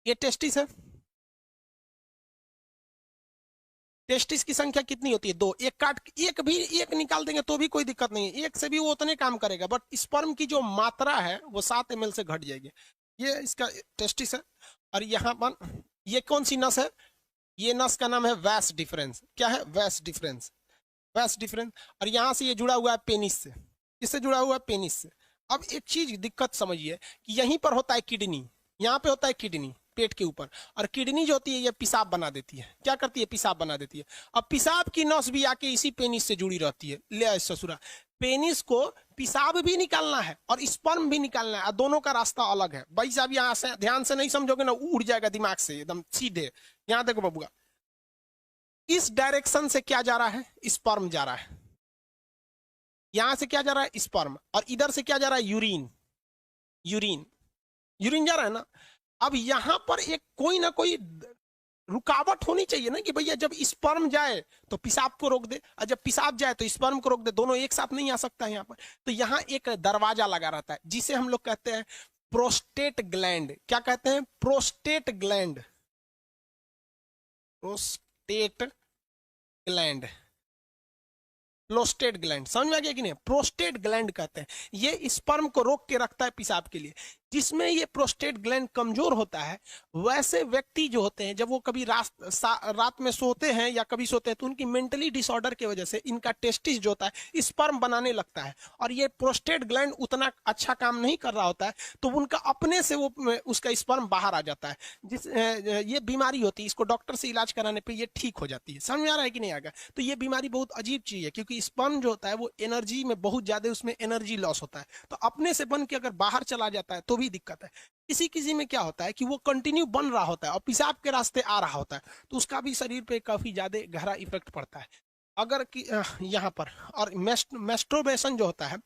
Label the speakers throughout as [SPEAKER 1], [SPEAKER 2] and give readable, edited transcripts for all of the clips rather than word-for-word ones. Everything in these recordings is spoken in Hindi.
[SPEAKER 1] ये टेस्टिस है। टेस्टिस की संख्या कितनी होती है? दो। एक काट, एक निकाल देंगे तो भी कोई दिक्कत नहीं है, एक से भी वो उतने काम करेगा, बट स्पर्म की जो मात्रा है वो 7 ml से घट जाएगी। ये इसका टेस्टिस है। और यहाँ पर ये कौन सी नस है? ये नस का नाम है वैस डिफरेंस। क्या है? वैस डिफरेंस। वैस डिफरेंस। और यहाँ से ये जुड़ा हुआ है पेनिस से। किससे जुड़ा हुआ है? पेनिस से। अब एक चीज दिक्कत समझिए कि यहीं पर होता है किडनी, यहाँ पे होता है किडनी पेट के ऊपर। और किडनी जो होती है ये पेशाब बना देती है। क्या करती है? पेशाब बना देती है। अब पेशाब की नस भी आके इसी पेनिस से जुड़ी रहती है। ले ससुरा, पेनिस को पेशाब भी निकालना है और स्पर्म भी निकालना है, और दोनों का रास्ता अलग है। भाई साहब यहाँ से ध्यान से नहीं समझोगे ना, उड़ जाएगा दिमाग से एकदम सीधे। यहाँ देखो बबुआ, इस डायरेक्शन से क्या जा रहा है? स्पर्म जा रहा है। यहां से क्या जा रहा है? स्पर्म। और इधर से क्या जा रहा है? यूरिन। यूरिन। यूरिन जा रहा है ना। अब यहां पर एक कोई ना कोई रुकावट होनी चाहिए ना, कि भैया जब स्पर्म जाए तो पेशाब को रोक दे, और जब पेशाब जाए तो स्पर्म को रोक दे। दोनों एक साथ नहीं आ सकता है यहाँ पर। तो यहाँ एक दरवाजा लगा रहता है जिसे हम लोग कहते हैं प्रोस्टेट ग्लैंड। क्या कहते हैं? Prostate gland. Prostate gland. Prostate gland समझ में आ गया कि नहीं? प्रोस्टेट ग्लैंड कहते हैं, ये स्पर्म को रोक के रखता है पेशाब के लिए। जिसमें ये प्रोस्टेट ग्लैंड कमजोर होता है, वैसे व्यक्ति जो होते हैं, जब वो कभी रात में सोते हैं या कभी सोते हैं, तो उनकी मेंटली डिसऑर्डर की वजह से इनका टेस्टिस जो होता है स्पर्म बनाने लगता है, और ये प्रोस्टेट ग्लैंड उतना अच्छा काम नहीं कर रहा होता है, तो उनका अपने से वो उसका स्पर्म बाहर आ जाता है। ये बीमारी होती है, इसको डॉक्टर से इलाज कराने पर ये ठीक हो जाती है। समझ में आ रहा है कि नहीं आएगा? तो ये बीमारी बहुत अजीब चीज है, क्योंकि स्पर्म जो होता है वो एनर्जी में बहुत ज्यादा, उसमें एनर्जी लॉस होता है। तो अपने से बन के अगर बाहर चला जाता है तो भी दिक्कत है। किसी किसी में क्या होता है कि वो कंटिन्यू बन रहा होता है और पेशाब के रास्ते आ रहा होता है, तो उसका भी शरीर पे काफी ज्यादा गहरा इफेक्ट पड़ता है। अगर कि यहाँ पर, और मेस्ट्रोबेशन जो होता है,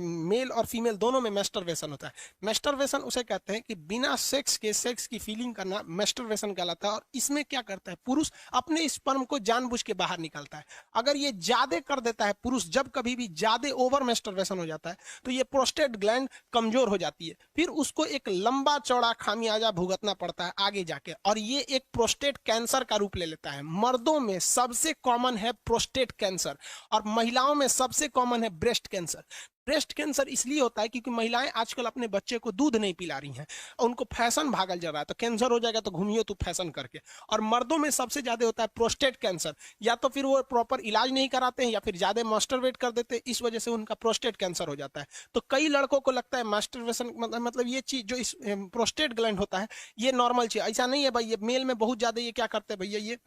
[SPEAKER 1] मेल और फीमेल दोनों में मेस्टरवेशन होता है। मेस्टरवेशन उसे कहते हैं कि बिना सेक्स के सेक्स की फीलिंग करना मेस्टरवेशन कहलाता है। और इसमें क्या करता है? पुरुष अपने स्पर्म को जानबूझ के बाहर निकालता है। अगर ये ज्यादा कर देता है पुरुष, जब कभी भी ज्यादा ओवर मेस्टरवेशन हो जाता है, तो ये प्रोस्टेट ग्लैंड कमजोर हो जाती है। फिर उसको एक लंबा चौड़ा खामियाजा भुगतना पड़ता है आगे जाके, और ये एक प्रोस्टेट कैंसर का रूप ले लेता है। मर्दों में सबसे कॉमन है प्रोस्टेट कैंसर, और महिलाओं में सबसे कॉमन है ब्रेस्ट कैंसर। ब्रेस्ट कैंसर इसलिए होता है क्योंकि महिलाएं आजकल अपने बच्चे को दूध नहीं पिला रही हैं, उनको फैशन भागल जा रहा है, तो कैंसर हो जाएगा तो घूमियो तू फैशन करके। और मर्दों में सबसे ज्यादा होता है प्रोस्टेट कैंसर, या तो फिर वो प्रॉपर इलाज नहीं कराते हैं, या फिर ज्यादा मास्टरवेट कर देते हैं, इस वजह से उनका प्रोस्टेट कैंसर हो जाता है। तो कई लड़कों को लगता है मास्टरवेशन मतलब ये चीज जो इस प्रोस्टेट ग्लैंड होता है ये नॉर्मल चीज, ऐसा नहीं है भाई। ये मेल में बहुत ज्यादा ये क्या करते हैं भैया, ये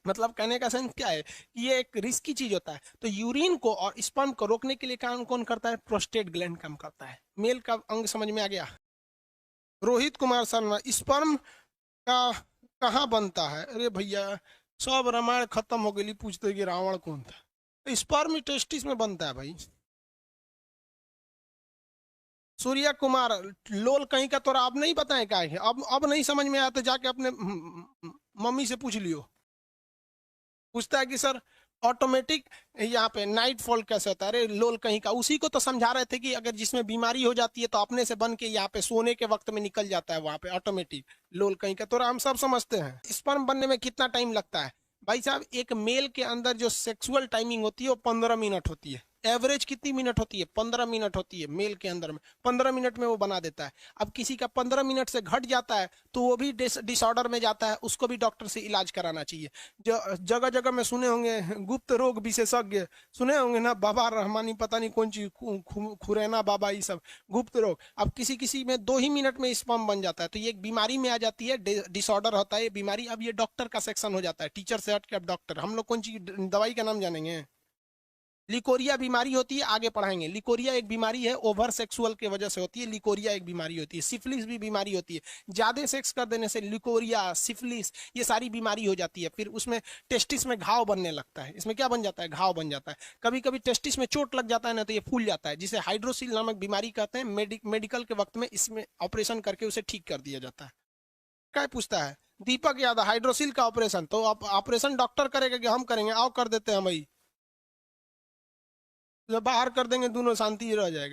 [SPEAKER 1] मतलब कहने का सेंस क्या है कि ये एक रिस्की चीज होता है। तो यूरिन को और स्पर्म को रोकने के लिए काम कौन करता है? प्रोस्टेट ग्लैंड काम करता है। मेल का अंग समझ में आ गया? रोहित कुमार शर्मा, स्पर्म का कहाँ बनता है? अरे भैया सब रामायण खत्म हो गई, पूछते कि रावण कौन था। स्पर्म टेस्टिस में बनता है भाई। सूर्या कुमार, लोल कहीं का तोरा अब नहीं बताए क्या है? अब नहीं समझ में आया तो जाके अपने मम्मी से पूछ लियो। पूछता है कि सर ऑटोमेटिक यहाँ पे नाइट फॉल कैसे होता है? अरे लोल कहीं का, उसी को तो समझा रहे थे कि अगर जिसमें बीमारी हो जाती है तो अपने से बन के यहाँ पे सोने के वक्त में निकल जाता है वहां पे ऑटोमेटिक। लोल कहीं का, तो हम सब समझते हैं। स्पर्म बनने में कितना टाइम लगता है? भाई साहब एक मेल के अंदर जो सेक्सुअल टाइमिंग होती है वो 15 मिनट होती है। एवरेज कितनी मिनट होती है? 15 मिनट होती है मेल के अंदर में। 15 मिनट में वो बना देता है। अब किसी का 15 मिनट से घट जाता है तो वो भी डिसऑर्डर में जाता है, उसको भी डॉक्टर से इलाज कराना चाहिए। जो जगह जगह में सुने होंगे गुप्त रोग विशेषज्ञ, सुने होंगे ना, बाबा रहमानी पता नहीं कौन चीज, खुरैना बाबा, ये सब गुप्त रोग। अब किसी किसी में 2 ही मिनट में स्पर्म बन जाता है, तो ये एक बीमारी में आ जाती है, डिसऑर्डर होता है ये बीमारी। अब ये डॉक्टर का सेक्शन हो जाता है, टीचर से हट के अब डॉक्टर। हम लोग कौन चीज दवाई का नाम जानेंगे? लिकोरिया बीमारी होती है, आगे पढ़ाएंगे। लिकोरिया एक बीमारी है, ओवर सेक्सुअल की वजह से होती है। लिकोरिया एक बीमारी होती है। सिफिलिस भी बीमारी होती है, ज्यादा सेक्स कर देने से लिकोरिया, सिफिलिस, ये सारी बीमारी हो जाती है। फिर उसमें टेस्टिस में घाव बनने लगता है। इसमें क्या बन जाता है? घाव बन जाता है। कभी कभी टेस्टिस में चोट लग जाता है ना, तो ये फूल जाता है, जिसे हाइड्रोसिल नामक बीमारी कहते हैं। मेडिकल के वक्त में इसमें ऑपरेशन करके उसे ठीक कर दिया जाता है। क्या पूछता है दीपक यादव? हाइड्रोसिल का ऑपरेशन तो ऑपरेशन डॉक्टर करेगा कि हम करेंगे? आओ कर देते हैं भाई, जब बाहर कर देंगे दोनों, शांति रह जाएगी।